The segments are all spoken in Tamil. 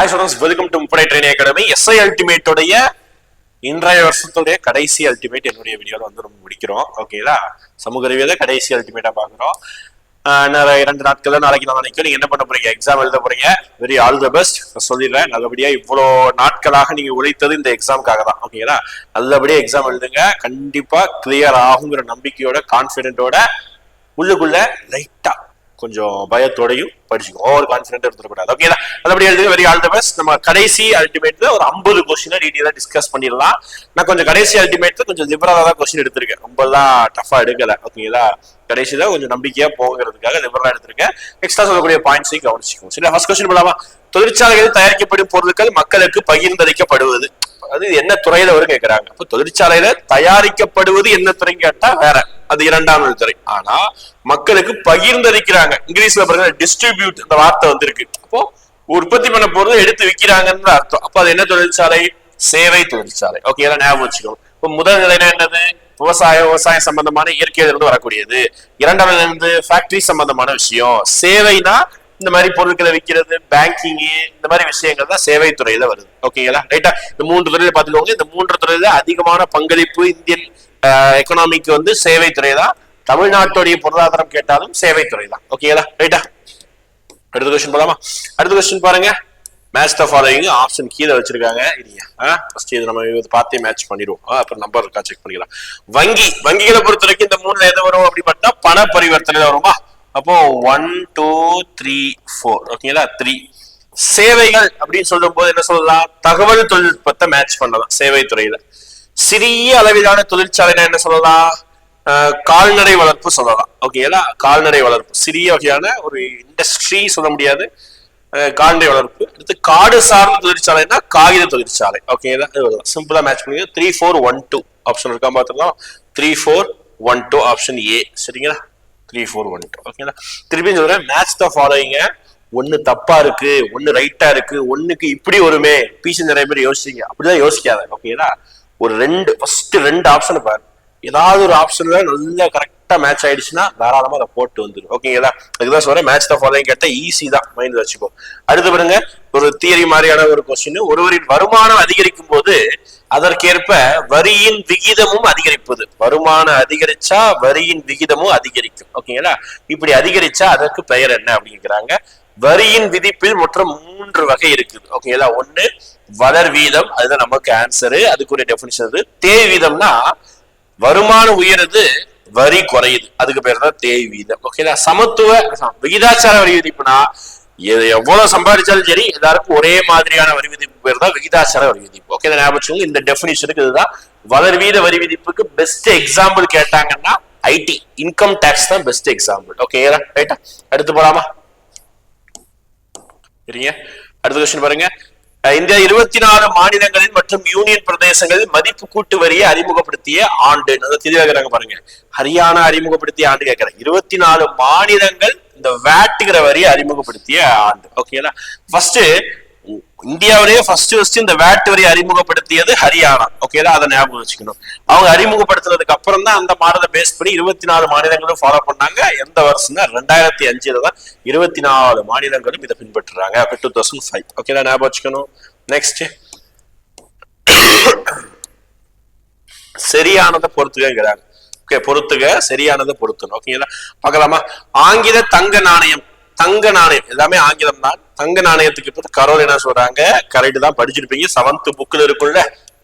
ஹாய் ஸ்டூடண்ட்ஸ், வெல்கம் டு முப்படை ட்ரைனிங் அகாடமி. எஸ்ஐ அல்டிமேட்டோடைய இன்றைய வருஷத்துடைய கடைசி அல்டிமேட் என்னுடைய வீடியோவில் வந்து நம்ம முடிக்கிறோம். ஓகேங்களா, சமூக அறிவியல கடைசி அல்டிமேட்டா பாக்குறோம். 2 நாட்கள் நாளைக்கு நாளைக்கு நீங்க என்ன பண்ண போறீங்க, எக்ஸாம் எழுத போறீங்க. வெரி ஆல் த பெஸ்ட் சொல்லிடுறேன். நல்லபடியா இவ்வளோ நாட்களாக நீங்க உழைத்தது இந்த எக்ஸாமுக்காக தான். ஓகேங்களா, நல்லபடியா எக்ஸாம் எழுதுங்க. கண்டிப்பா கிளியர் ஆகுங்கிற நம்பிக்கையோட கான்பிடென்ட்டோட உள்ளுக்குள்ள லைட்டா கொஞ்சம் பயத்தோடையும் படிச்சுக்கோ, ஓவர் கான்பிடென்ட் இருந்துடக்கூடாது. ஓகேங்களா, நல்லபடியா எழுதுங்க. Very all the best. நம்ம கடைசி அல்டிமேட்ல ஒரு 50 கொஸ்டின் டீடைலா டிஸ்கஸ் பண்ணிடலாம். நான் கொஞ்சம் கடைசி அல்டிமேட்ல கொஞ்சம் லிபரலா தான் கொஸ்டின் எடுத்திருக்கேன், ரொம்பலாம் டஃபா எடுக்கல. ஓகேங்களா, கடைசியில கொஞ்சம் நம்பிக்கையா போகிறதுக்காக லிபரலா எடுத்திருக்கேன். எக்ஸ்ட்ரா சொல்லக்கூடிய பாயிண்ட்ஸையும் கவனிச்சுக்கோங்க. சரி, ஃபர்ஸ்ட் கொஸ்டின் போலாமா? தொழிற்சாலைகளில் தயாரிக்கப்படும் பொருட்கள் மக்களுக்கு பகிர்ந்தளிக்கப்படுவது அது என்ன துறையில வரும் கேட்கிறாங்க. அப்போ தொழிற்சாலையில தயாரிக்கப்படுவது என்ன துறைன்னு கேட்டா வேற, அது 2ஆம் துறை. ஆனா மக்களுக்கு பகிர்ந்தளிக்கிறாங்க. இங்கிலீஷ்ல பாருங்க, டிஸ்ட்ரிபியூட் இந்த வார்த்தை வந்திருக்கு. அப்போ உற்பத்தி பண்ண பொருள் எடுத்து விற்கிறாங்கன்னு அர்த்தம். அப்ப அது என்ன தொழிற்சாலை? சேவை தொழிற்சாலை. ஓகே, ஞாபகம் வச்சுக்கோங்க. இப்போ முதல் நிலைனா என்னது? விவசாயம் சம்பந்தமான இயற்கையில இருந்து வரக்கூடியது. 2ஆம் நிலை இருந்து ஃபேக்டரி சம்பந்தமான விஷயம். சேவைனா இந்த மாதிரி பொருட்களை விற்கிறது, பேங்கிங், இந்த மாதிரி விஷயங்கள் தான் சேவை துறையில வருது. ஓகேங்களா, ரைட்டா? இந்த 3 துறையில பாத்துக்கோங்க. இந்த 3 துறையில அதிகமான பங்களிப்பு இந்தியன் எக்கனாமிக்கு வந்து சேவை துறை தான். தமிழ்நாட்டுடைய பொருளாதாரம் கேட்டாலும் சேவை துறை தான். ஓகேங்களா, ரைட்டா? அடுத்த கொஸ்டின் போலாமா? அடுத்த கொஸ்டின் பாருங்க. மேட்ச் த ஃபாலோயிங் ஆப்ஷன் கீழே வச்சிருக்காங்க. ஃபர்ஸ்ட் இது நம்ம பார்த்தே மேட்ச் பண்ணிடுவோம். அப்புறம் நம்பர் இருக்கா செக் பண்ணிக்கலாம். வங்கிகளை பொறுத்த வரைக்கும் இந்த 3ல எது வரும் அப்படி பார்த்தா பண பரிவர்த்தனை வருமா? அப்போ 1 2 3 4. ஓகேங்களா, 3. சேவைகள் அப்படின்னு சொல்லும் போது என்ன சொல்லலாம்? தகவல் தொழில்நுட்பத்தை மேட்ச் பண்ணலாம் சேவை துறையில. சிறிய அளவிலான தொழிற்சாலைனா என்ன சொல்லலாம்? கால்நடை வளர்ப்பு சொல்லலாம். ஓகேங்களா, கால்நடை வளர்ப்பு சிறிய வகையான ஒரு இண்டஸ்ட்ரி சொல்ல முடியாது, கால்நடை வளர்ப்பு. அடுத்து காடு சார்ந்த தொழிற்சாலைனா காகித தொழிற்சாலை. ஓகேங்களா, சிம்பிளா மேட்ச் பண்ணி 3 4 1 2 ஆப்ஷன் இருக்கா பார்த்துக்கலாம். 3 4 1 2 ஆப்ஷன் ஏ. சரிங்களா, 3 4 1 2. ஓகேங்களா, திருப்பி சொல்றேன். Match the following. ஒண்ணு தப்பா இருக்கு, ஒண்ணு ரைட்டா இருக்கு, ஒண்ணுக்கு இப்படி வருமே. பீஸ் நிறைய பேர் யோசிச்சீங்க, அப்படிதான் யோசிக்காத. ஓகேங்களா, ஒரு ஃபர்ஸ்ட் 2 ஆப்ஷன் பாரு. ஏதாவது ஒரு ஆப்ஷன்ல நல்லா கரெக்டா மேட்ச் ஆயிடுச்சுன்னா தாராளமா அதை போட்டு வந்துடும். ஓகேங்களா, அதுதான் சொல்றேன். மேட்ச் த ஃபாலோயிங் கேட்டா ஈஸி தான், மைண்ட் வச்சுக்கோ. அடுத்து பாருங்க, ஒரு தியரி மாதிரியான ஒரு கொஸ்டின். ஒருவரின் வருமானம் அதிகரிக்கும் போது அதற்கேற்ப வரியின் விகிதமும் அதிகரிப்பது. வருமானம் அதிகரிச்சா வரியின் விகிதமும் அதிகரிக்கும். ஓகேங்களா, இப்படி அதிகரிச்சா அதற்கு பெயர் என்ன அப்படிங்கிறாங்க. வரியின் விதிப்பில் மொத்தம் 3 வகை இருக்குது. ஓகேங்களா, ஒண்ணு வளர் வீதம், அதுதான் நமக்கு ஆன்சரு. அதுக்குரிய டெபினிஷன். தேய் வீதம்னா வருமானம் உயருது, வரி குறையுது, அதுக்கு பேர் தான் தேய் வீதம். ஓகேங்களா, சமத்துவ விகிதாச்சார வரி விதிப்புனா எவ்வளவு சம்பாதிச்சாலும் சரி எல்லாருக்கும் ஒரே மாதிரியான வரி விதிப்பு பேர் தான் விகிதாச்சார வரி விதிப்பு. ஓகே, ஞாபகம். இந்த டெபினிஷனுக்கு இதுதான் வளர் வீத வரி விதிப்புக்கு பெஸ்ட் எக்ஸாம்பிள் கேட்டாங்கன்னா ஐடி இன்கம் டாக்ஸ் தான் பெஸ்ட் எக்ஸாம்பிள். ஓகேங்களா, ரைட்டா? அடுத்து போலாமா? சரிங்க, அடுத்த கொஸ்டின் பாருங்க. இந்தியா 24 மாநிலங்களில் மற்றும் யூனியன் பிரதேசங்களில் மதிப்பு கூட்டு வரியை அறிமுகப்படுத்திய ஆண்டு தெளிவாகிறாங்க பாருங்க. ஹரியானா அறிமுகப்படுத்திய ஆண்டு கேட்கிறேன். 24 மாநிலங்கள் இந்த வேட்டுகிற வரியை அறிமுகப்படுத்திய ஆண்டு. ஓகேங்களா, ஃபர்ஸ்ட் இந்தியாவிலேயே ஃபர்ஸ்ட் இந்த வேட் வரி அறிமுகப்படுத்தியது ஹரியானா. ஓகேங்களா, அதை ஞாபகம் வச்சுக்கணும். அவங்க அறிமுகப்படுத்துறதுக்கு அப்புறம் தான் அந்த மாடலை பேஸ் பண்ணி 24 மாநிலங்களும் ஃபாலோ பண்ணாங்க. எந்த வருஷம்னா 2005 தான் 24 மாநிலங்களும் இதை பின்பற்றுறாங்க. 2005. ஓகேங்களா, ஞாபகம் வச்சுக்கணும். நெக்ஸ்ட், சரியானதை பொறுத்துக்கிறாங்க. ஓகே, பொறுத்துக, சரியானதை பொறுத்தணும். ஓகேங்களா, பார்க்கலாமா? ஆங்கில தங்க நாணயம். தங்க நாணயம் எல்லாமே ஆங்கிலம் தான். தங்க நாணயத்துக்கு இப்போ கரோல் என்ன சொல்றாங்க? கரெக்ட் தான், படிச்சிருப்பீங்க. 7th புக்ல இருக்குல்ல,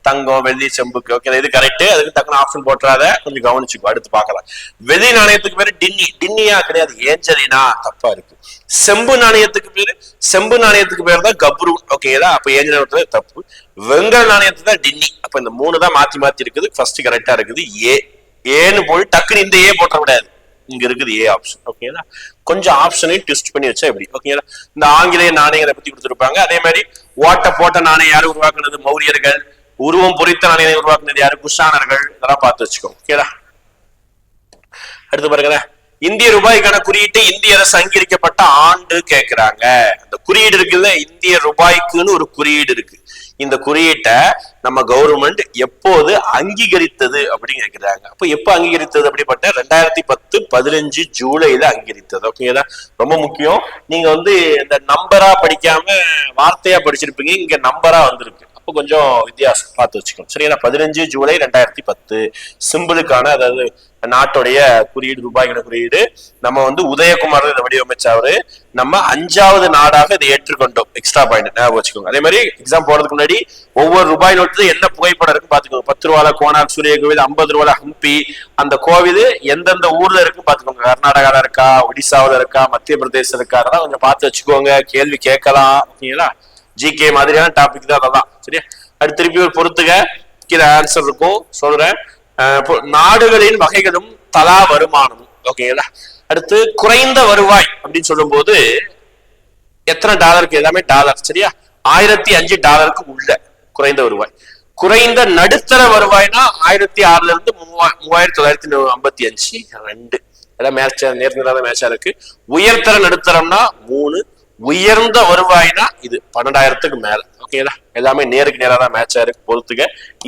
தங்கம் வெள்ளி செம்புக்கு. ஓகே, இது கரெக்ட். அதுக்கு தக்கன ஆப்ஷன் போட்டுறாத, கொஞ்சம் கவனிச்சுக்கோ. அடுத்து பார்க்கலாம். வெள்ளி நாணயத்துக்கு பேரு டின்னி. டின்னியா கிடையாது, ஏஞ்சலினா. தப்பா இருக்கு. செம்பு நாணயத்துக்கு பேர் தான் கப்ரூன். ஓகேங்களா, அப்ப ஏஞ்சலினா தப்பு. வெங்கல நாணயத்துக்கு தான் டின்னி. அப்ப இந்த 3 தான் மாத்தி இருக்குது. ஃபர்ஸ்ட் கரெக்டா இருக்குது ஏன்னு போய் டக்குன்னு இந்த ஏ போட்ட கூடாது. இங்க இருக்குது ஏ ஆப்ஷன். ஓகேங்களா, கொஞ்சம் ஆப்ஷனையும் ட்விஸ்ட் பண்ணி வச்சா எப்படி? ஓகேங்களா, இந்த ஆங்கிலேய நாணயங்களை பத்தி கொடுத்துருப்பாங்க. அதே மாதிரி ஓட்ட போட்ட நாணயம் யாரு உருவாக்குனது? மௌரியர்கள். உருவம் பொறித்த நாணயம் உருவாக்குனது யாரு? குஷானர்கள். இதெல்லாம் பார்த்து வச்சுக்கோங்க. ஓகேங்களா, அடுத்து பாருங்க. இந்திய ரூபாய்க்கான குறியீட்டு இந்திய அரசு அங்கீகரிக்கப்பட்ட ஆண்டு கேட்கிறாங்க. அந்த குறியீடு இருக்குல்ல, இந்திய ரூபாய்க்குன்னு ஒரு குறியீடு இருக்கு. இந்த குறியீட்டை நம்ம கவர்மெண்ட் எப்போது அங்கீகரித்தது அப்படின்னு கேட்கிறாங்க. அப்போ எப்போ அங்கீகரித்தது அப்படிப்பட்ட 2010-15 ஜூலைல அங்கீகரித்தது. ஓகேங்களா, ரொம்ப முக்கியம். நீங்க இந்த நம்பரா படிக்காம வார்த்தையா படிச்சிருப்பீங்க, இங்க நம்பரா வந்திருக்கு. அப்போ கொஞ்சம் வித்தியாசம் பார்த்து வச்சுக்கணும். சரிங்களா, 15 ஜூலை 2010 சிம்பிளுக்கான, அதாவது நாட்டுடைய குறியீடு, ரூபாய்க்கான குறியீடு. நம்ம உதயகுமார் இதை வடிவமைச்சவரு. நம்ம 5வது நாடாக இதை ஏற்றுக்கொண்டோம். எக்ஸ்ட்ரா பாயிண்ட் ஞாபகம் வச்சுக்கோங்க. அதே மாதிரி எக்ஸாம் போறதுக்கு முன்னாடி ஒவ்வொரு ரூபாய் நோட்டுல என்ன புகைப்படம் இருக்கு பாத்துக்கோங்க. 10 ரூபால கோனார் சூரிய கோவில், 50 ரூபால ஹம்பி. அந்த கோவில் எந்தெந்த ஊர்ல இருக்கு பாத்துக்கோங்க. கர்நாடகால இருக்கா, ஒடிசாவில இருக்கா, மத்திய பிரதேசம் இருக்கா, அதெல்லாம் கொஞ்சம் பார்த்து வச்சுக்கோங்க. கேள்வி கேட்கலாம். ஓகேங்களா, ஜிகே மாதிரியான டாபிக் தான் அதெல்லாம். சரியா, அடுத்து திருப்பி ஒரு பொறுத்துக, கீழே ஆன்சர் இருக்கும் சொல்றேன். நாடுகளின் வகைகளும் தலா வருமானமும். ஓகேங்களா, அடுத்து குறைந்த வருவாய் அப்படின்னு சொல்லும் போது எத்தனை டாலருக்கு? எல்லாமே டாலர். சரியா, $1005 உள்ள குறைந்த வருவாய். குறைந்த நடுத்தர வருவாய்னா 1006 இருந்து 3955 2 எல்லாம் மேட்சா, நேர்நிலாத மேட்சா இருக்கு. உயர்தர நடுத்தரம்னா 3, உயர்ந்த வருவாய்னா இது 12,000க்கு மேல. ஓகேங்களா, எல்லாமே நேருக்கு நேரா தான் மேட்சா இருக்கு. பொறுத்துக்க,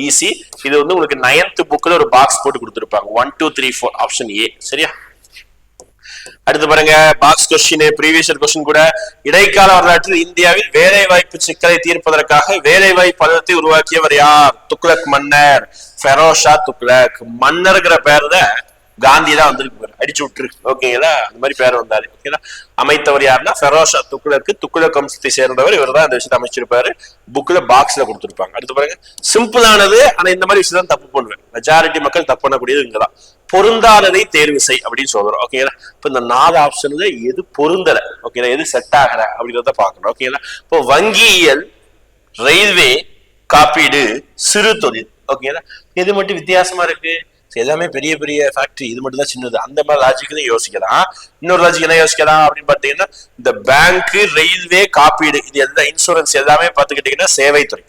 ஈஸி. இது உங்களுக்கு 9th புக்ல ஒரு பாக்ஸ் போட்டு கொடுத்துருப்பாங்க. 1 2 3 4 ஆப்ஷன் ஏ. சரியா, அடுத்து பாருங்க, box question, previous year question கூட. இடைக்கால வரலாற்றில் இந்தியாவில் வேலை வாய்ப்பு சிக்கலை தீர்ப்பதற்காக வேலை வாய்ப்பு பதத்தை உருவாக்கியவர் யார்? துக்ளக் மன்னர், ஃபெரோஷா துக்ளக். மன்னர்கிற பேர் தான் காந்தி தான் வந்திருக்கு, அடிச்சு விட்டுரு. ஓகேங்களா, அந்த மாதிரி பேர் வந்தாரு. ஓகேங்களா, அமைத்தவர் யாருன்னா ஃபெரோஷா துக்ளக். துக்ளக் வம்சத்தை சேர்ந்தவர். இவர் தான் இந்த விஷயத்தை அமைச்சிருப்பாரு. புக்ல பாக்ஸ்ல கொடுத்துருப்பாங்க. அடுத்து பாருங்க, சிம்பிளானது. ஆனா இந்த மாதிரி விஷயம் தான் தப்பு பண்ணுவேன். மெஜாரிட்டி மக்கள் தப்பு பண்ணக்கூடியது இங்கதான். பொருந்தாததை தேர்வு செய் அப்படின்னு சொல்றோம். ஓகேங்களா, இப்ப இந்த 4 ஆப்ஷன்ல எது பொருந்தல, ஓகேங்களா, எது செட் ஆகல அப்படின்றத பாக்கணும். ஓகேங்களா, இப்போ வங்கியியல், ரயில்வே, காப்பீடு, சிறு தொழில். ஓகேங்களா, எது மட்டும் வித்தியாசமா இருக்கு? எல்லாமே பெரிய பெரிய ஃபேக்டரி, இது மட்டும் தான் சின்னது. அந்த மாதிரி லாஜிக் யோசிக்கலாம். இன்னொரு லாஜிக் என்ன யோசிக்கலாம் அப்படின்னு பாத்தீங்கன்னா, இந்த பேங்க், ரயில்வே, காப்பீடு, இது எல்லாம் இன்சூரன்ஸ் எல்லாமே பாத்துக்கிட்டீங்கன்னா சேவைத்துறை,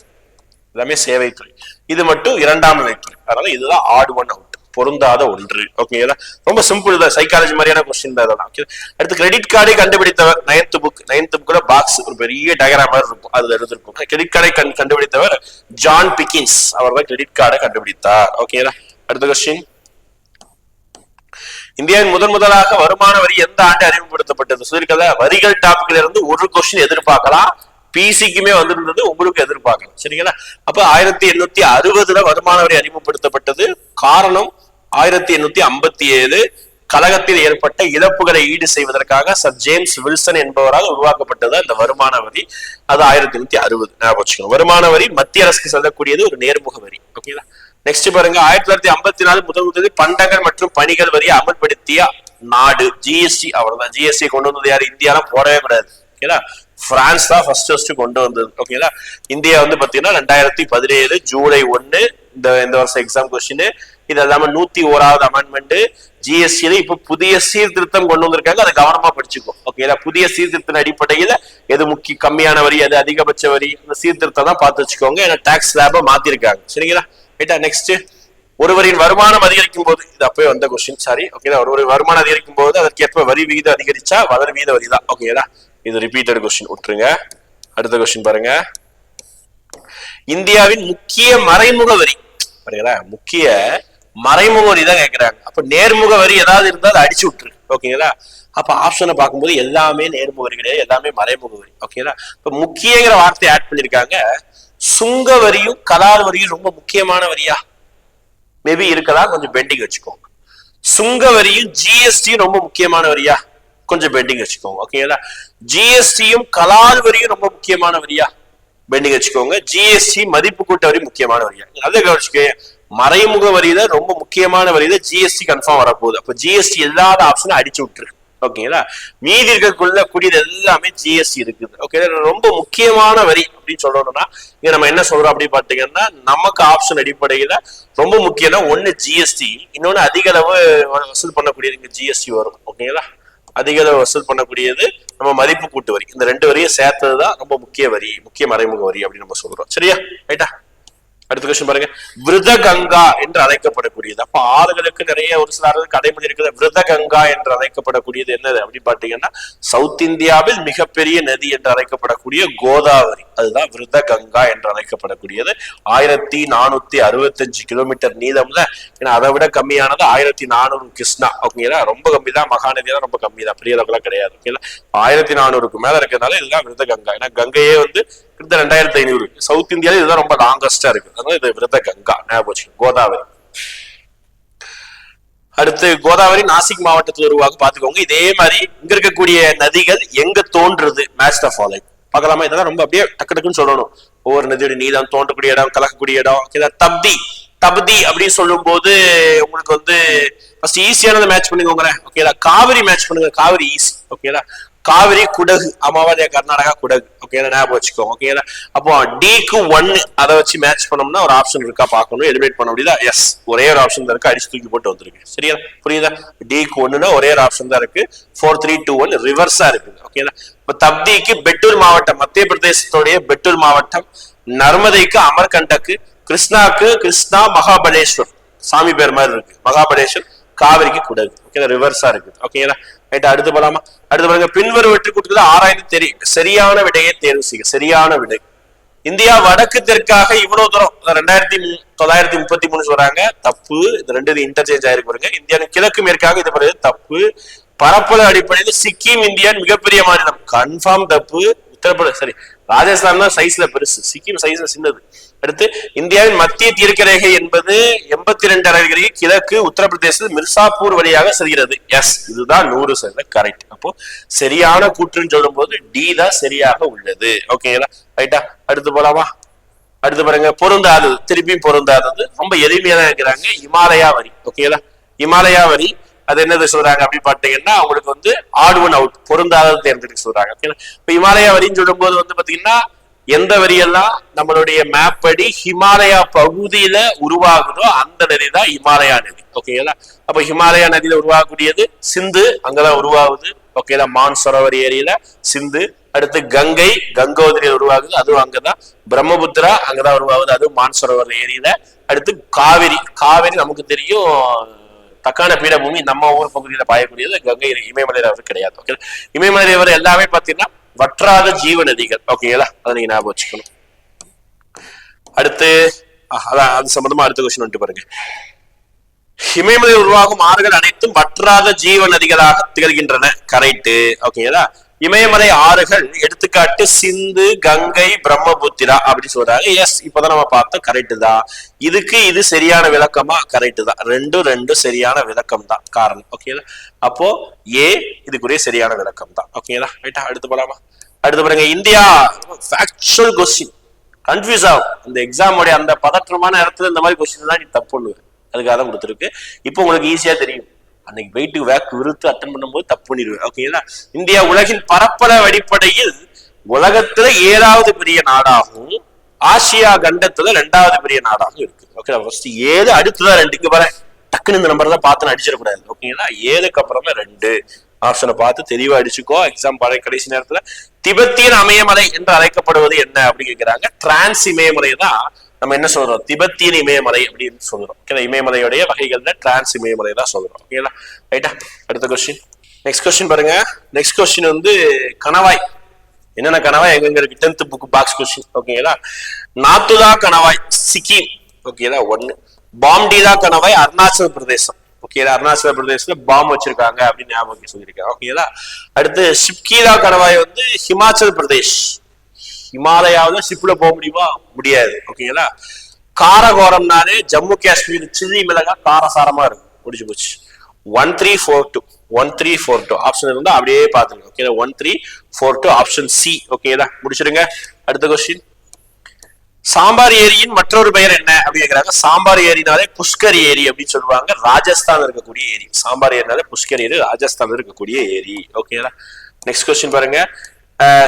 எல்லாமே சேவைத்துறை. இது மட்டும் 2ஆம் நிலைத்துறை. அதனால இதுதான் ஆட் ஒன் அவுட், பொருந்தாத ஒன்று. ஓகேங்களா, ரொம்ப சிம்பிள் தான். சைக்காலஜி மாதிரியான கொஸ்டின் தான் இதெல்லாம். அடுத்து கிரெடிட் கார்டை கண்டுபிடித்தவர் 9th புக்ல பாக்ஸ் ஒரு பெரிய டயக்ராம் மாதிரி இருக்கும், அதுல இருந்திருக்கும். கிரெடிட் கார்டை கண்டுபிடித்தவர் ஜான் பிக்கின்ஸ். அவர் தான் கிரெடிட் கார்டை கண்டுபிடித்தார். ஓகேங்களா, அடுத்த கொஸ்டின், இந்தியாவின் முதலாக வருமான வரி எந்த ஆண்டு அறிமுகப்படுத்தப்பட்டது? சொல்லிருக்கல, வரிகள் டாபிக்ல இருந்து ஒரு கொஸ்டின் எதிர்பார்க்கலாம். பிசிக்குமே வந்திருந்தது, உங்களுக்கு எதிர்பார்க்கலாம். சரிங்களா, அப்ப 1860 வருமான வரி அறிமுகப்படுத்தப்பட்டது. காரணம் 1857 கழகத்தில் ஏற்பட்ட இழப்புகளை ஈடு செய்வதற்காக சர் ஜேம்ஸ் வில்சன் என்பவரால் உருவாக்கப்பட்டது அந்த வருமான வரி. அது 1860 ஞாபகம் வச்சுக்கணும். வருமான வரி மத்திய அரசுக்கு செல்லக்கூடியது, ஒரு நேர்முக வரி. ஓகேங்களா, நெக்ஸ்ட் பாருங்க, 1954 முதலில் பண்டங்கள் மற்றும் பணிகள் வரியை அமல்படுத்திய நாடு ஜிஎஸ்டி. அவ்வளவுதான். ஜிஎஸ்டி கொண்டு வந்தது யாரு? இந்தியாலாம் போடவே கூடாது. ஓகேங்களா, பிரான்ஸ் தான் ஃபர்ஸ்ட் கொண்டு வந்தது. ஓகேங்களா, இந்தியா பாத்தீங்கன்னா 2017 ஜூலை 1 இந்த வருஷம் எக்ஸாம் கொஸ்டின். இது இல்லாம 101வது அமெண்ட்மெண்ட் ஜிஎஸ்டியில இப்ப புதிய சீர்திருத்தம் கொண்டு வந்திருக்காங்க. அதை கவனமா படிச்சுக்கோ. ஓகேங்களா, புதிய சீர்திருத்தின் அடிப்படையில எது கம்மியான வரி, எது அதிகபட்ச வரி, இந்த சீர்திருத்தம் தான் பார்த்து வச்சுக்கோங்க. ஏன்னா டாக்ஸ் ஸ்லாப மாத்திருக்காங்க. சரிங்களா, ரைட்டா. நெக்ஸ்ட், ஒருவரின் வருமானம் அதிகரிக்கும் போது, இது அப்பவே வந்த கொஸ்டின், சாரி. ஓகேங்களா, ஒருவரின் வருமானம் அதிகரிக்கும் போது அதற்கு ஏற்ப வரி விகிதம் அதிகரிச்சா வரி வீத வரி தான். ஓகேங்களா, இது ரிப்பீட்டட் கொஸ்டின், விட்டுருங்க. அடுத்த கொஸ்டின் பாருங்க, இந்தியாவின் முக்கிய மறைமுக வரி. பாருங்களா, முக்கிய மறைமுக வரி தான் கேட்கிறாங்க. அப்ப நேர்முக வரி ஏதாவது இருந்தால் அதை அடிச்சு விட்டுரு. ஓகேங்களா, அப்ப ஆப்ஷனை பார்க்கும்போது எல்லாமே நேர்முக வரி கிடையாது, எல்லாமே மறைமுக வரி. ஓகேங்களா, இப்ப முக்கியங்கிற வார்த்தையை ஆட் பண்ணிருக்காங்க. சுங்க வரியும் கலால் வரியும் ரொம்ப முக்கியமான வரியா? மேபி இருக்கலாம், கொஞ்சம் பெண்டிங் வச்சுக்கோங்க. சுங்க வரியும் ஜிஎஸ்டியும் ரொம்ப முக்கியமான வரியா? கொஞ்சம் பெண்டிங் வச்சுக்கோங்க. ஓகேங்களா, ஜிஎஸ்டியும் கலால் வரியும் ரொம்ப முக்கியமான வரியா? பெண்டிங் வச்சுக்கோங்க. ஜிஎஸ்டி மதிப்பு கூட்ட வரி முக்கியமான வரியா? நல்லா கவனிச்சுக்க. மறைமுக வரியில ரொம்ப முக்கியமான வரியில ஜிஎஸ்டி கன்ஃபார்ம் வரப்போகுது. அப்ப ஜிஎஸ்டி இல்லாத ஆப்ஷனை அடிச்சு விட்டுரு. ஓகேங்களா, மீதி இருக்கக்குள்ள கூடியது எல்லாமே ஜிஎஸ்டி இருக்குது. ஓகே, ரொம்ப முக்கியமான வரி அப்படின்னு சொல்லணும்னா இங்க நம்ம என்ன சொல்றோம் அப்படின்னு பாத்தீங்கன்னா, நமக்கு ஆப்ஷன் அடிப்படையில ரொம்ப முக்கியம்னா ஒண்ணு ஜிஎஸ்டி, இன்னொன்னு அதிக அளவு வசூல் பண்ணக்கூடியது இங்க ஜிஎஸ்டி வரும். ஓகேங்களா, அதிக அளவு வசூல் பண்ணக்கூடியது நம்ம மதிப்பு கூட்டு வரி. இந்த 2 வரியை சேர்த்ததுதான் ரொம்ப முக்கிய வரி, முக்கிய மறைமுக வரி அப்படின்னு நம்ம சொல்றோம். சரியா, ரைட்டா. அடுத்த கொஸ்டின் பாருங்க, விருத கங்கா என்று அழைக்கப்படக்கூடியது. அப்ப ஆறுகளுக்கு நிறைய ஒரு சில ஆறுகளுக்கு அடைமொழி இருக்குது. விருத கங்கா என்று அழைக்கப்படக்கூடியது என்னது அப்படின்னு பாத்தீங்கன்னா, சவுத் இந்தியாவில் மிகப்பெரிய நதி என்று அழைக்கப்படக்கூடிய கோதாவரி, அதுதான் விருத கங்கா என்று அழைக்கப்படக்கூடியது. 1465 கிலோமீட்டர் நீளம்ல, ஏன்னா அதை விட கம்மியானது 1400 கிருஷ்ணா. ஓகேங்களா, ரொம்ப கம்மி தான். மகாநதி தான் ரொம்ப கம்மி தான், பெரிய அளவுக்குலாம் கிடையாது. ஓகேங்களா, 1400க்கு மேல இருக்கிறதுனால இதுதான் விருத கங்கா. ஏன்னா கங்கையே வந்து 2500. சவுத் இந்தியாவில இதுதான் ரொம்ப லாங்கஸ்டா இருக்கு, அதனால இது விருத கங்கா. ஞாபகம், கோதாவரி. அடுத்து கோதாவரி நாசிக் மாவட்டத்தில் உருவாக பாத்துக்கோங்க. இதே மாதிரி இங்க இருக்கக்கூடிய நதிகள் எங்க தோன்றுறது, மேட்ச் த ஃபாலோயிங் பார்க்கலாமா? இதெல்லாம் ரொம்ப அப்படியே டக்கு டக்குன்னு சொல்லணும். ஒவ்வொரு நதியோட நீளம், தோன்றக்கூடிய இடம், கலக்கக்கூடிய இடம். தப்தி தப்தி அப்படின்னு சொல்லும் போது உங்களுக்கு வந்து ஃபர்ஸ்ட் ஈஸியானதை மேட்ச் பண்ணுங்க. ஓகேடா, காவிரி மேட்ச் பண்ணுங்க. காவிரி ஈஸி. ஓகேடா, காவிரி குடகு, அமாவாதியா கர்நாடகா குடகு. ஓகே, ஞாபகம் வச்சுக்கோங்க. ஓகேங்களா, அப்போ டிக்கு 1 அதை வச்சு மேட்ச் பண்ணோம்னா ஒரு ஆப்ஷன் இருக்கா பார்க்கணும். எலிமினேட் பண்ண முடியுதா? எஸ், ஒரே ஒரு ஆப்ஷன் தான் இருக்கு, அடிச்சு தூக்கி போட்டு வந்துருக்கு. சரியா, புரியுதா? டிக்கு 1னா ஒரே ஒரு ஆப்ஷன் தான் இருக்கு. 4 3 2 1 ரிவர்ஸா இருக்குது. ஓகேங்களா, இப்ப தப்திக்கு பெட்டூர் மாவட்டம், மத்திய பிரதேசத்துடைய பெட்டூர் மாவட்டம். நர்மதைக்கு அமர்கண்டக்கு, கிருஷ்ணாக்கு கிருஷ்ணா மகாபலேஸ்வர், சாமி பேர் மாதிரி இருக்கு, மகாபலேஸ்வர். காவிரிக்கு குடகு. ஓகே, ரிவர்ஸா இருக்குது. ஓகேங்களா, ரைட். அடுத்து போலாமா? அடுத்து பாருங்க, பின்வரும் வெற்றி கூட்டுகளை ஆராய்ந்து தெரியும், சரியான விடையை தேர்வு செய்ய. சரியான விடை, இந்தியா வடக்கு தெற்காக இவ்வளவு தூரம் 2933 சொல்றாங்க, தப்பு. இந்த ரெண்டு இன்டர்சேஞ்ச் ஆயிருக்கு பாருங்க. இந்தியா கிழக்கு மேற்காக இது பண்ணுறது தப்பு. பரப்பளவு அடிப்படையில் சிக்கிம் இந்தியாவின் மிகப்பெரிய மாநிலம், கன்ஃபார்ம் தப்பு. உத்தரப்பிரதேச சரி, ராஜஸ்தான் தான் சைஸ்ல பெருசு, சிக்கிம் சைஸ்ல சின்னது. அடுத்து, இந்தியாவின் மத்திய தீர்க்கரேகை என்பது 82 கிழக்கு உத்தரப்பிரதேசத்தில் மிர்சாப்பூர் வழியாக செல்கிறது. எஸ், இதுதான் 100% கரெக்ட். அப்போ சரியான கூற்றுன்னு சொல்லும் போது டி தான் சரியாக உள்ளது. ஓகேங்களா, ரைட்டா? அடுத்து போலாமா? அடுத்து பாருங்க, பொருந்தாதது. திருப்பியும் பொருந்தாதது ரொம்ப எளிமையான இருக்கிறாங்க, இமாலயா வரி. ஓகேங்களா, இமாலயா வரி அது என்னது சொல்றாங்க அப்படின்னு பாத்தீங்கன்னா, அவங்களுக்கு வந்து ஆட் ஒன் அவுட், பொருந்தாதது தேர்ந்தெடுக்க சொல்றாங்க. ஓகேங்களா, இப்ப இமாலயா வரின்னு சொல்லும் போது வந்து பாத்தீங்கன்னா, எந்த வரியெல்லாம் நம்மளுடைய மேப் படி ஹிமாலயா பகுதியில உருவாகுதோ அந்த நதி தான் இமாலயா நதி. ஓகேங்களா, அப்ப ஹிமாலயா நதியில உருவாகக்கூடியது சிந்து, அங்கதான் உருவாகுது. ஓகேங்களா, மான்சரோவர் ஏரியில சிந்து. அடுத்து கங்கை, கங்கோதரியில் உருவாகுது, அதுவும் அங்கதான். பிரம்மபுத்திரா அங்கதான் உருவாகுது, அதுவும் மான்சரோவர் ஏரியில. அடுத்து காவிரி, காவிரி நமக்கு தெரியும் தக்கான பீடபூமி, நம்ம ஊர் பகுதியில பாயக்கூடியது. கங்கை இமயமலை ரிவர் கிடையாது. ஓகே, இமயமலை ரிவர் எல்லாமே பாத்தீங்கன்னா வற்றாத ஜீவ நதிகள். ஓகேங்களா, அதை நீங்க ஞாபகம் வச்சுக்கணும். அடுத்து அதான் அது சம்பந்தமா அடுத்த கொஸ்டின் வந்துட்டு பாருங்க. இமயமலை உருவாகும் ஆறுகள் அனைத்தும் வற்றாத ஜீவ நதிகளாக திகழ்கின்றன. கரெக்ட். ஓகேங்களா, இமயமலை ஆறுகள் எடுத்துக்காட்டு சிந்து, கங்கை, பிரம்மபுத்திரா அப்படி சொல்றாங்க. எஸ், இப்பதான் நம்ம பார்த்தோம், கரெக்ட் தான். இதுக்கு இது சரியான விளக்கமா? கரெக்ட் தான். ரெண்டு சரியான விளக்கம் தான் காரணம். ஓகேங்களா, அப்போ ஏ இதுக்குரிய சரியான விளக்கம் தான். ஓகேங்களா, ரைட்டா? அடுத்து போலாமா? அடுத்து பாருங்க, இந்தியா ஃபேக்சுவல் கொஸ்டின் கன்ஃபியூஸ் ஆகும். இந்த எக்ஸாமோட அந்த பதற்றமான இடத்துல இந்த மாதிரி கொஸ்டின் தான் நீ தப்பு பண்ணுவேன், அதுக்காக தான் கொடுத்துருக்கு. இப்போ உங்களுக்கு ஈஸியா தெரியும். அன்னைக்கு வெயிட்டு வேக் விருத்து அட்டன் பண்ணும்போது தப்பு பண்ணிடுவேன். ஓகேங்களா, இந்தியா உலகின் பரப்பளவு அடிப்படையில் உலகத்துல 7வது பெரிய நாடாகவும் ஆசியா கண்டத்துல 2வது பெரிய நாடாகவும் இருக்கு. ஓகே, ஃபர்ஸ்ட் 7, அடுத்ததான் 2. இங்க பாரு, டக்குன்னு இந்த நம்பர் தான் பார்த்து அடிச்சிடக்கூடாது. ஓகேங்களா, 7க்கு அப்புறமே 2 ஆப்ஷனை பார்த்து தெளிவா அடிச்சுக்கோ. எக்ஸாம் பாரு கடைசி நேரத்துல. திபெத்தியன் இமயமலை என்று அழைக்கப்படுவது என்ன அப்படின்னு கேட்கிறாங்க. டிரான்ஸ் இமயமலை தான் நம்ம என்ன சொல்றோம், திபெத்தியன் இமயமலை அப்படின்னு சொல்றோம். ஓகே, இமயமலையுடைய வகைகள்ல டிரான்ஸ் இமயமலை தான் சொல்றோம். ஓகேங்களா, ரைட்டா? அடுத்த கொஸ்டின், நெக்ஸ்ட் கொஸ்டின் பாருங்க. நெக்ஸ்ட் கொஸ்டின் வந்து கணவாய். என்னென்ன கணவாய் எங்க இருக்கு? 10th book box question. ஓகேங்களா, நாத்துலா கணவாய் சிக்கிம். ஓகேங்களா, 1. பாம்டிலா கணவாய் அருணாச்சல பிரதேசம். ஓகேங்களா, அருணாச்சல பிரதேசத்துல பாம் வச்சிருக்காங்க அப்படின்னு ஞாபகம் சொல்லியிருக்காங்க. ஓகேங்களா, அடுத்து ஷிப்கீலா கணவாய் வந்து ஹிமாச்சல் பிரதேஷ். ஹிமாலயாவில ஷிப்ல போக முடியுமா? முடியாது. ஓகேங்களா, காரகோரம்னாலே ஜம்மு காஷ்மீர் சில்லி மிளகா காரசாரமா இருக்கும். முடிச்சு போச்சு. 1342 ஆப்ஷன் இருந்தா அப்படியே பாத்துருங்க. Okay, 1342 option C. ஓகேதா, முடிச்சிருங்க. அடுத்த கொஸ்டின், சாம்பார் ஏரியின் மற்றொரு பெயர் என்ன அப்படின்னு கேக்குறாங்க. சாம்பார் ஏரினாலே புஷ்கர் ஏரி அப்படின்னு சொல்லுவாங்க. ராஜஸ்தான் இருக்கக்கூடிய ஏரி. சாம்பார் ஏரினாலே புஷ்கர் ஏரி, ராஜஸ்தான் இருக்கக்கூடிய ஏரி. ஓகேதா. நெக்ஸ்ட் கொஸ்டின் பாருங்க.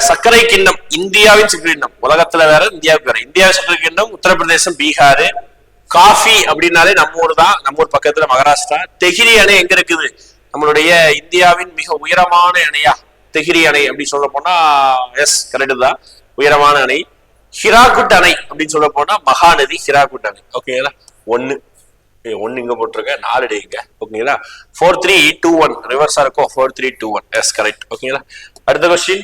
சர்க்கரை கிண்ணம், இந்தியாவின் சர்க்கரை கிண்ணம். உலகத்துல வேற, இந்தியாவுக்கு வேற. இந்தியாவின் சர்க்கரை கிண்ணம் உத்தரப்பிரதேசம், பீகார். காஃபி அப்படின்னாலே நம்ம ஊர் தான், நம்ம ஊர் பக்கத்துல மகாராஷ்டிரா. தெஹிரி அணை எங்க இருக்குது? நம்மளுடைய இந்தியாவின் மிக உயரமான அணையா தெஹிரி அணை அப்படி சொல்ல போனா எஸ் கரெக்ட் தான், உயரமான அணை. ஹிராகுட் அணை அப்படின்னு சொல்ல போனா மகாநதி ஹிராகுட் அணை. ஓகேங்களா, ஒன்னு இங்க போட்டிருக்க, 4 இங்க. ஓகேங்களா, 4321 ரிவர்ஸா இருக்கும். 4321 எஸ் கரெக்ட். ஓகேங்களா, அடுத்த கொஸ்டின்.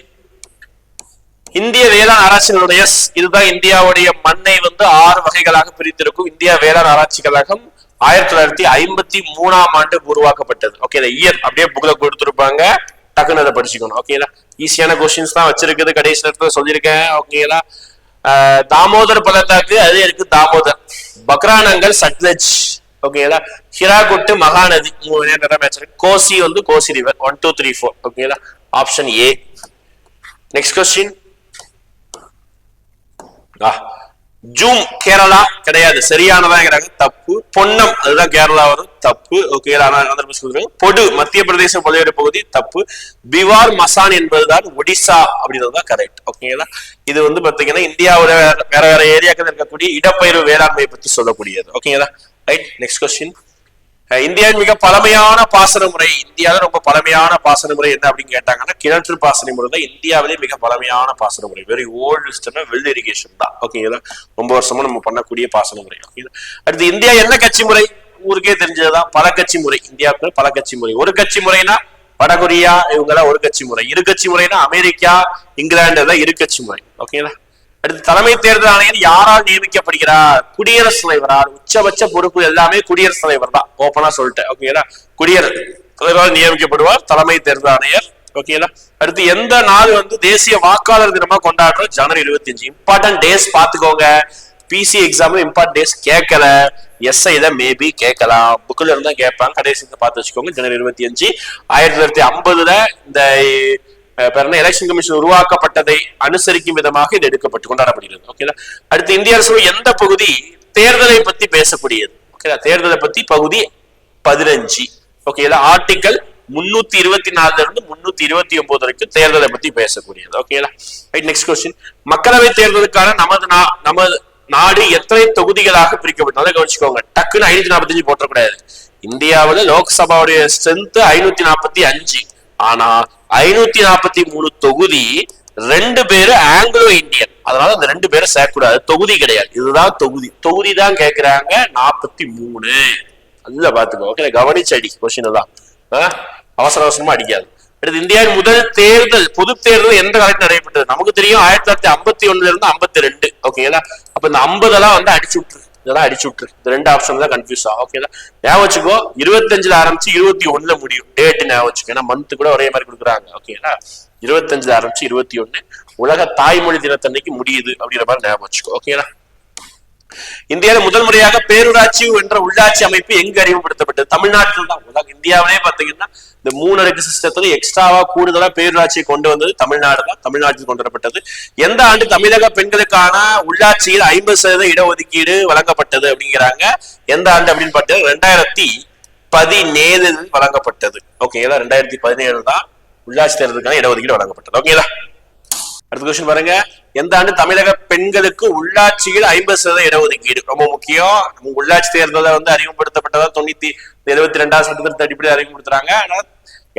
இந்திய வேளாண் ஆராய்ச்சி நிறுவனம், எஸ் இதுதான் இந்தியாவுடைய மண்ணை வந்து 6 வகைகளாக பிரித்திருக்கும். இந்தியா வேளாண் ஆராய்ச்சி கழகம் 1953ஆம் ஆண்டு உருவாக்கப்பட்டது. ஓகே, இந்த இயர் அப்படியே புக்ல கொடுத்துருப்பாங்க, டக்குன்னு அதை படிச்சுக்கணும். ஓகேங்களா, ஈஸியான கொஸ்டின்ஸ் தான் வச்சிருக்குது, கடைசி நேரத்தில் சொல்லியிருக்கேன். ஓகேங்களா, தாமோதர் பள்ளத்தாக்கு அது இருக்கு, தாமோதர். பக்ரானங்கள் சட்லஜ். ஓகேங்களா, ஹிராகுட்டு மகாநதி. கோசி வந்து கோசி ரிவர். 1 2 3 4. ஓகேங்களா, option A. Next question. Zoom Kerala கிடையாது, சரியானதான் தப்பு. பொன்னம் அதுதான் கேரளா வரும், தப்பு. ஓகே, பொடு மத்திய பிரதேச பல்வேறு பகுதி, தப்பு. பிவார் மசான் என்பதுதான் ஒடிசா அப்படின்றதுதான் கரெக்ட். ஓகேங்களா, இது வந்து பாத்தீங்கன்னா இந்தியாவோட வேற வேற ஏரியாக்கள் இருக்கக்கூடிய இடப்பெயர்வு வேளாண்மையை பத்தி சொல்லக்கூடியது. ஓகேங்களா, ரைட். Next question. இந்தியாவின் மிக பழமையான பாசன முறை, இந்தியாவில ரொம்ப பழமையான பாசன முறை என்ன அப்படின்னு கேட்டாங்கன்னா கிணற்று பாசன முறை தான் இந்தியாவிலே மிக பழமையான பாசன முறை. வெரி ஓல்டஸ்ட்னா வெல் இரிகேஷன் தான். ஓகேங்களா, ரொம்ப வருஷமா நம்ம பண்ணக்கூடிய பாசன முறை. அடுத்து இந்தியா என்ன கட்சி முறை, ஊருக்கே தெரிஞ்சதுதான், பல கட்சி முறை. இந்தியாவுக்கு பல கட்சி முறை. ஒரு கட்சி முறைனா வடகொரியா, இவங்கெல்லாம் ஒரு கட்சி முறை. இரு கட்சி முறைனா அமெரிக்கா, இங்கிலாந்து தான் இரு கட்சி முறை. ஓகேங்களா, அடுத்து தலைமை தேர்தல் ஆணையர் யாரால் நியமிக்கப்படுகிறார்? குடியரசுத் தலைவரால். உச்சபட்ச பொறுப்பு எல்லாமே குடியரசுத் தலைவர் தான், ஓப்பனா சொல்லிட்டேன். ஓகேங்களா, குடியரசுத் தலைவரால் நியமிக்கப்படுவார் தலைமை தேர்தல் ஆணையர். ஓகேங்களா, அடுத்து எந்த நாள் வந்து தேசிய வாக்காளர் தினமா கொண்டாடுறோம்? ஜனவரி 25. இம்பார்ட்டன்ட் டேஸ் பாத்துக்கோங்க, பிசி எக்ஸாம் இம்பார்ட்டன்ட் டேஸ் கேட்கல, எஸ்ஐ தான் மேபி கேட்கலாம், புக்ல இருந்தா கேட்பாங்க, கடைசி பார்த்து வச்சுக்கோங்க. ஜனவரி 25 1950 இந்த எலெக்ஷன் கமிஷன் உருவாக்கப்பட்டதை அனுசரிக்கும் விதமாக இது எடுக்கப்பட்டு கொண்டாடப்படுகிறது. ஓகேங்களா, அடுத்து இந்திய அரசு எந்த பகுதி தேர்தலை பத்தி பேசக்கூடியது? ஓகேங்களா, தேர்தலை பத்தி பகுதி 15. ஓகேங்களா, ஆர்டிகல் 324 இருந்து 329 வரைக்கும் தேர்தலை பத்தி பேசக்கூடியது. ஓகேங்களா, ரைட். Next question. மக்களவை தேர்தலுக்கான நமது நாடு எத்தனை தொகுதிகளாக பிரிக்கப்பட்டதை கவனிச்சுக்கோங்க. டக்குன்னு 545 போட்டக்கூடாது. இந்தியாவில் லோக்சபாவுடைய ஸ்ட்ரென்த் 545. ஆனா 543 தொகுதி, 2 பேரு ஆங்கிலோ இந்தியன், அதனால அந்த 2 பேரை சேர்க்கக்கூடாது, தொகுதி கிடையாது, இதுதான் தொகுதி. தொகுதி தான் கேட்கிறாங்க 43. அதுல பாத்துக்கோ. ஓகே, கவனிச்சடி கொஸ்டின் தான், அவசர அவசரமா அடிக்காது. அடுத்து இந்தியாவின் முதல் தேர்தல், பொது தேர்தல் எந்த காலத்தில் நடைபெற்றது? நமக்கு தெரியும் 1951 இருந்து 52. ஓகேங்களா, அப்ப இந்த 50 வந்து அடிச்சு விட்டுரு, இதெல்லாம் அடிச்சு விட்டுரு. இந்த 2 ஆப்ஷன் தான் கன்ஃபியூஸ் ஆகும். ஓகேங்களா, ஞாபகம் வச்சுக்கோ, 25 ஆரம்பிச்சு 21 முடியும். டேட் ஞாபகம் வச்சுக்கோ, ஏன்னா மந்த் கூட ஒரே மாதிரி கொடுக்குறாங்க. ஓகேங்களா, 25 ஆரம்பிச்சு 21 உலக தாய்மொழி தினத்தன்னைக்கு முடியுது அப்படிங்கிற மாதிரி ஞாபகம் வச்சுக்கோ. ஓகேங்களா, இந்தியாவில முதல் முறையாக பேரூராட்சி என்ற உள்ளாட்சி அமைப்பு எங்கு அறிமுகப்படுத்தப்பட்டது? தமிழ்நாட்டில் தான். உலக இந்தியாவிலே பாத்தீங்கன்னா இந்த 3 அடுக்கு சிஸ்டத்துல எக்ஸ்ட்ராவா கூடுதலா பேரூராட்சியை கொண்டு வந்தது தமிழ்நாடு தான். தமிழ்நாட்டில் கொண்டு வரப்பட்டது. எந்த ஆண்டு தமிழக பெண்களுக்கான உள்ளாட்சியில் 50% இடஒதுக்கீடு வழங்கப்பட்டது அப்படிங்கிறாங்க? எந்த ஆண்டு அப்படின்னு பார்த்தீங்கன்னா 2017 வழங்கப்பட்டது. ஓகேங்களா, 2017 தான் உள்ளாட்சி தேர்தலுக்கான இடஒதுக்கீடு வழங்கப்பட்டது. ஓகேங்களா, அடுத்த கொஸ்டின் பாருங்க. எந்த ஆண்டு தமிழக பெண்களுக்கு உள்ளாட்சியில் 50% இடஒதுக்கீடு? ரொம்ப முக்கியம். உள்ளாட்சி தேர்தலை வந்து அறிமுகப்படுத்தப்பட்டதா 72ஆம் சட்டத்தின் அடிப்படையில் அறிமுகப்படுத்துறாங்க. ஆனா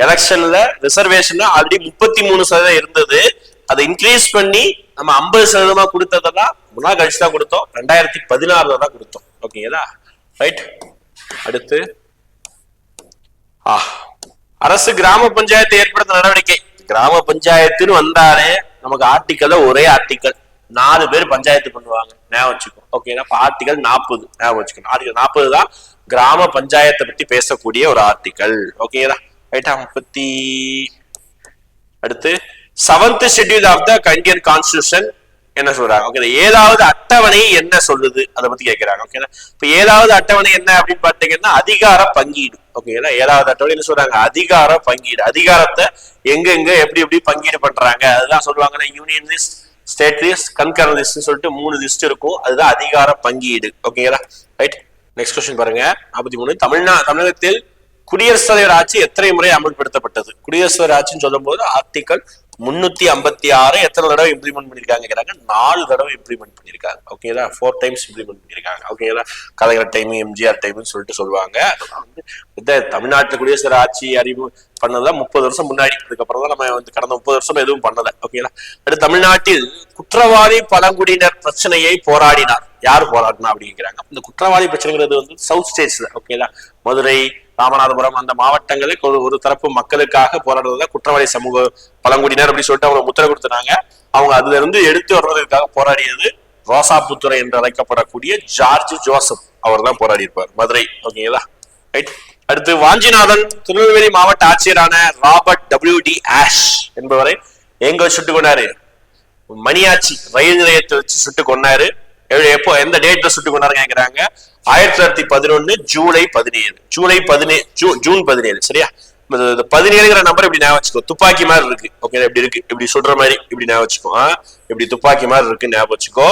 எலெக்ஷன்ல ரிசர்வேஷன் ஆல்ரெடி 33% இருந்தது. அதை இன்க்ரீஸ் பண்ணி நம்ம 50% கொடுத்ததெல்லாம் முன்னா கழிச்சு தான் கொடுத்தோம், 2016 தான் கொடுத்தோம். ஓகேங்களா, ரைட். அடுத்து அரசு கிராம பஞ்சாயத்து ஏற்படுத்த நடவடிக்கை. கிராம பஞ்சாயத்துன்னு வந்தாலே நமக்கு ஆர்டிக்கல்ல ஒரே ஆர்டிக்கல் 4 பேர் பஞ்சாயத்து பண்ணுவாங்க, ஞாபகம் வச்சுக்கோ. ஓகேங்களா, ஆர்டிகல் 40 ஞாபகம் வச்சுக்கணும். ஆர்டிகல் 40 தான் கிராம பஞ்சாயத்தை பத்தி பேசக்கூடிய ஒரு ஆர்டிக்கல். ஓகேங்களா, ரைட்டா. 30. அடுத்து 7th schedule of the Indian constitution என்ன சொல்றாங்க? ஓகே, 7வது அட்டவணை என்ன சொல்லுது அதை பத்தி கேட்கிறாங்க. ஓகேங்களா, இப்ப 7வது அட்டவணை என்ன அப்படின்னு பாத்தீங்கன்னா அதிகார பங்கீடு. ஓகேங்களா, 7வது அட்டவணை என்ன சொல்றாங்க? அதிகார பங்கீடு. அதிகாரத்தை எங்க எப்படி எப்படி பங்கீடு பண்றாங்க அதுதான் சொல்லுவாங்க. Union list, state list, concurrent list சொல்லிட்டு 3 லிஸ்ட் இருக்கும், அதுதான் அதிகார பங்கீடு. ஓகேங்களா, ரைட். நெக்ஸ்ட் கொஸ்டின் பாருங்க. 53. தமிழகத்தில் குடியரசுத் தலைவர் ஆட்சி எத்தனை முறை அமல்படுத்தப்பட்டது? குடியரசுத் தலைவர் ஆட்சின்னு சொல்லும் போது ஆர்டிகல் 356 எத்தனை தடவை இம்ப்ளிமெண்ட் பண்ணிருக்காங்க? 4 தடவை இம்ப்ளிமெண்ட் பண்ணிருக்காங்க. ஓகேங்களா, 4 டைம்ஸ் இம்ப்ளிமெண்ட் பண்ணிருக்காங்க. ஓகேங்களா, கலைஞர் டைம், எம்ஜிஆர் டைம்னு சொல்லிட்டு சொல்லுவாங்க. அதெல்லாம் வந்து தமிழ்நாட்டில் குடியரசுத் ஆட்சி பண்ணதான் 30 வருஷம் முன்னாடி. அதுக்கப்புறம் தான் நம்ம வந்து கடந்த 30 வருஷம் எதுவும் பண்ணல. ஓகேங்களா. அடுத்து தமிழ்நாட்டில் குற்றவாளி பழங்குடியினர் பிரச்சனையை போராடினார். யார் போராடினா அப்படிங்கிறாங்க. இந்த குற்றவாளி பிரச்சனைங்கிறது வந்து சவுத் ஸ்டேட்ஸ்ல, ஓகேங்களா, மதுரை, ராமநாதபுரம் அந்த மாவட்டங்களுக்கு ஒரு தரப்பு மக்களுக்காக போராடுறதுதான் குற்றவாளி சமூக பழங்குடியினர் அப்படின்னு சொல்லிட்டு அவங்க முத்திரை கொடுத்துனாங்க. அவங்க அதுல இருந்து எடுத்து வர்றதுக்காக போராடியது ரோசாபுத்துறை என்று அழைக்கப்படக்கூடிய ஜார்ஜ் ஜோசப். அவர் தான் போராடி இருப்பார், மதுரை. ஓகேங்களா, ரைட். அடுத்து வாஞ்சிநாதன் திருநெல்வேலி மாவட்ட ஆட்சியரான ராபர்ட் WD ஆஷ் என்பவரை எங்க சுட்டு கொண்டாரு? மணியாச்சி ரயில் நிலையத்தை வச்சு சுட்டு கொண்டாரு. எப்போ எந்த டேட்ல சுட்டு கொண்டாரு கேக்குறாங்க? 1911 ஜூலை 17. ஜூன் 17, சரியா? 17ங்கிற நம்பர் இப்படி ஞாபகம் வச்சுக்கோ. துப்பாக்கி மாதிரி இருக்கு, ஓகே, எப்படி இருக்கு, இப்படி சொல்ற மாதிரி இப்படி ஞாபகம் வச்சுக்கோ. இப்படி துப்பாக்கி மாதிரி இருக்கு ஞாபகம் வச்சுக்கோ.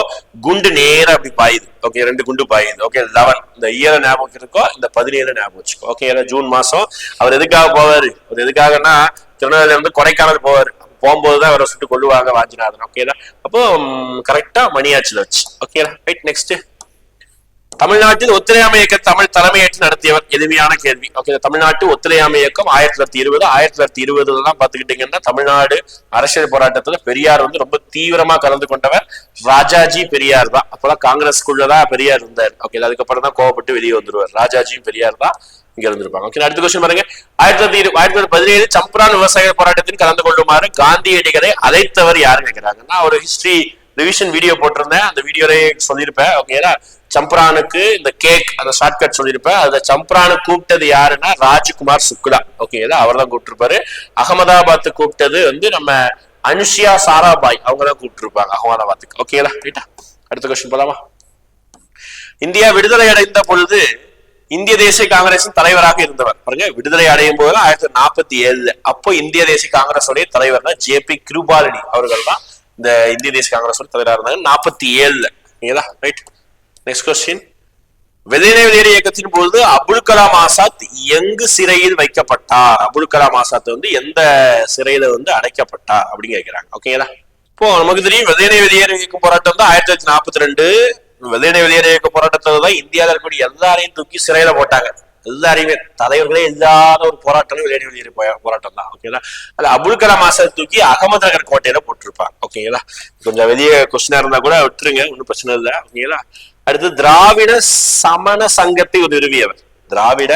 குண்டு நேரா அப்படி பாயுது, ஓகே, 2 குண்டு பாயுது. ஓகே, 11 இந்த இயரை ஞாபகம் இருக்கோ, இந்த 17 ஞாபகம் வச்சுக்கோ. ஓகே, ஜூன் மாசம். அவர் எதுக்காக போவாரு? அவர் எதுக்காகனா திருநெல்வேலியில இருந்து கொடைக்கானல் போவாரு. போகும்போதுதான் அவரை சுட்டு கொள்ளுவாங்க வாஞ்சிநாதன். ஓகேதா. அப்போ கரெக்டா மணியாச்சில வச்சு. Okay, right. நெக்ஸ்ட், தமிழ்நாட்டில் ஒத்துழையாமை இயக்க தமிழ் தலைமையேற்று நடத்தியவர். எளிமையான கேள்வி. ஓகே, தமிழ்நாட்டு ஒத்துழையாமை இயக்கம் 1920 தான் பாத்துக்கிட்டீங்கன்னா தமிழ்நாடு அரசியல் போராட்டத்துல பெரியார் வந்து ரொம்ப தீவிரமா கலந்து கொண்டவர் ராஜாஜி பெரியார் தான். அப்பதான் காங்கிரஸ்குள்ளதான் பெரியார் இருந்தார். ஓகே, அதுக்கப்புறம் தான் கோவப்பட்டு வெளியே வந்துருவார். ராஜாஜியும் பெரியார் தான் இங்க இருந்திருப்பாங்க. ஓகே, அடுத்த கொஸ்டின் பாருங்க. 1917 சம்பரான் விவசாய போராட்டத்தில் கலந்து கொள்ளுமாறு காந்தியடிகளை அழைத்தவர் யாருன்னு கேட்கிறாங்கன்னா, ஒரு ஹிஸ்டரி ரிவிஷன் வீடியோ போட்டிருந்தேன். அந்த வீடியோலே சொல்லியிருப்பேன். ஓகேங்களா, சம்பரானுக்கு இந்த கேக் அந்த ஷார்ட்கட் சொல்லியிருப்பேன். அதுல சம்பரானு கூப்பிட்டது யாருன்னா ராஜ்குமார் சுக்லா. ஓகேங்களா, அவர் தான் கூப்பிட்டுருப்பாரு. அகமதாபாத் கூப்பிட்டது வந்து நம்ம அனுஷியா சாராபாய், அவங்க தான் கூப்பிட்டுருப்பாங்க அகமதாபாத்துக்கு. ஓகேங்களா, ரைட்டா. அடுத்த கொஸ்டின் போலாமா? இந்தியா விடுதலை அடைந்த பொழுது இந்திய தேசிய காங்கிரசின் தலைவராக இருந்தவர். பாருங்க, விடுதலை அடையும் போது 1947. அப்போ இந்திய தேசிய காங்கிரஸுடைய தலைவர் தான் JP கிருபாலனி அவர்கள் தான் இந்த இந்திய தேசிய காங்கிரஸ் தலைவராக இருந்தாங்க 47. ரைட். நெக்ஸ்ட் கொஸ்டின், வெள்ளையனே வெளியேறு இயக்கத்தின் போது அபுல் கலாம் ஆசாத் எங்கு சிறையில் வைக்கப்பட்டார்? அபுல் கலாம் ஆசாத் வந்து எந்த சிறையில வந்து அடைக்கப்பட்டார் அப்படின்னு கேட்கிறாங்க. ஓகேங்களா, இப்போ நமக்கு தெரியும் வெள்ளையனே வெளியேறு இயக்க போராட்டம் தான் 1942. வெள்ளையனே வெளியேறு இயக்க போராட்டத்துல தான் இந்தியாவில் இருக்கக்கூடிய எல்லாரையும் தூக்கி சிறையில போட்டாங்க. எல்லாரையுமே, தலைவர்களே இல்லாத ஒரு போராட்டம் வெளியேறு வெளியேறு போராட்டம் தான். ஓகேங்களா, அது அபுல் கலாம் ஆசாத் தூக்கி அகமது நகர் கோட்டையில போட்டிருப்பாங்க. ஓகேங்களா, கொஞ்சம் வெளியே கொஸ்டினா இருந்தா கூட விட்டுருங்க, ஒன்னும் பிரச்சனை இல்லை. ஓகேங்களா, அடுத்து திராவிட சமண சங்கத்தை நிறுவியவர். திராவிட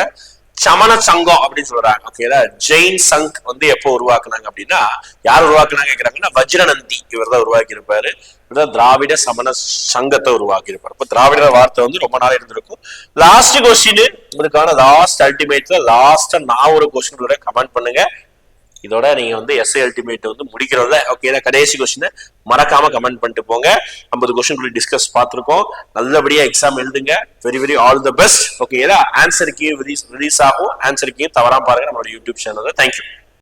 சமண சங்கம் அப்படின்னு சொல்றாங்க. ஓகேங்களா, ஜெயின் சங்க் வந்து எப்போ உருவாக்குனாங்க அப்படின்னா, யார் உருவாக்குனாங்க கேட்கிறாங்கன்னா வஜ்ரநந்தி இவர் தான் உருவாக்கி இருப்பாரு. திராவிட சமண சங்கத்தை உருவாக்கி இருப்பாரு. இப்போ திராவிட வார்த்தை வந்து ரொம்ப நாள் இருந்திருக்கும். லாஸ்ட் கொஸ்டின் உங்களுக்கான லாஸ்ட் அல்டிமேட்ல லாஸ்டா நான் ஒரு கொஸ்டின் கூட கமெண்ட் பண்ணுங்க. இதோட நீங்க வந்து எஸ்ஐ அல்டிமேட் வந்து முடிக்கிறோம்ல. ஓகே, கடைசி கொஸ்டின் மறக்காம கமெண்ட் பண்ணிட்டு போங்க. 50 கொஸ்டின் டிஸ்கஸ் பார்த்திருக்கோம். நல்லபடியா எக்ஸாம் எழுதுங்க. Very all the best. Okay, answer key release ஆகும். ஆன்சர் கீ தவறாம பாருங்க நம்மளோட யூடியூப் சேனல்ல. தேங்க்யூ.